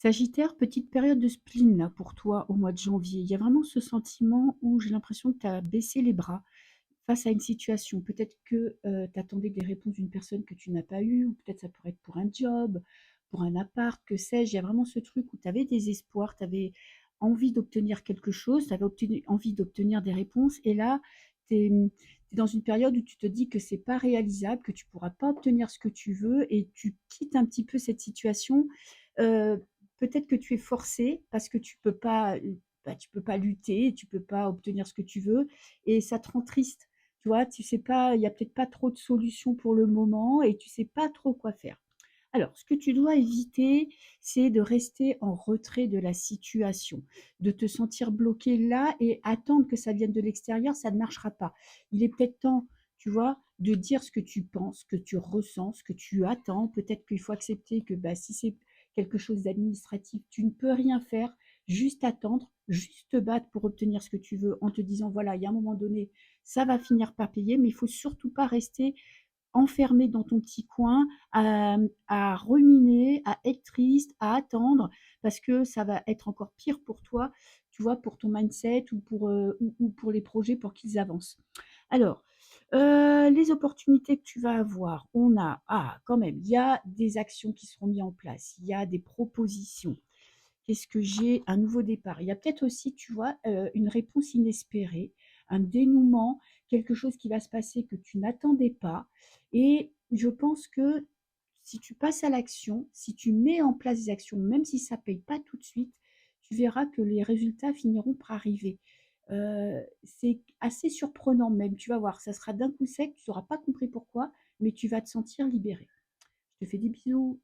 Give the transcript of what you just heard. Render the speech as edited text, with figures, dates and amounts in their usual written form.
Sagittaire, petite période de spleen là pour toi au mois de janvier. Il y a vraiment ce sentiment où j'ai l'impression que tu as baissé les bras face à une situation. Peut-être que, tu attendais des réponses d'une personne que tu n'as pas eues, ou peut-être ça pourrait être pour un job, pour un appart, que sais-je. Il y a vraiment ce truc où tu avais des espoirs, tu avais envie d'obtenir quelque chose, tu avais envie d'obtenir des réponses et là, tu es, dans une période où tu te dis que c'est pas réalisable, que tu pourras pas obtenir ce que tu veux et tu quittes un petit peu cette situation. Heu, Peut-être que tu es forcé parce que tu peux pas lutter, tu peux pas obtenir ce que tu veux et ça te rend triste. Tu vois? Tu sais pas, il y a peut-être pas trop de solutions pour le moment et tu sais pas trop quoi faire. Alors, ce que tu dois éviter, c'est de rester en retrait de la situation, de te sentir bloqué là et attendre que ça vienne de l'extérieur, ça ne marchera pas. Il est peut-être temps, tu vois, de dire ce que tu penses, ce que tu ressens, ce que tu attends. Peut-être qu'il faut accepter que bah, si c'est quelque chose d'administratif, tu ne peux rien faire, juste attendre, juste te battre pour obtenir ce que tu veux en te disant, voilà, il y a un moment donné, ça va finir par payer, mais il faut surtout pas rester enfermé dans ton petit coin, à ruminer, à être triste, à attendre, parce que ça va être encore pire pour toi, tu vois, pour ton mindset ou pour les projets pour qu'ils avancent. Alors, les opportunités que tu vas avoir, quand même, il y a des actions qui seront mises en place, il y a des propositions. Qu'est-ce que j'ai? Un nouveau départ. Il y a peut-être aussi, tu vois, une réponse inespérée, un dénouement, quelque chose qui va se passer que tu n'attendais pas et je pense que si tu passes à l'action, si tu mets en place des actions, même si ça ne paye pas tout de suite, tu verras que les résultats finiront par arriver. C'est assez surprenant même, tu vas voir, ça sera d'un coup sec, tu n'auras pas compris pourquoi, mais tu vas te sentir libéré. Je te fais des bisous.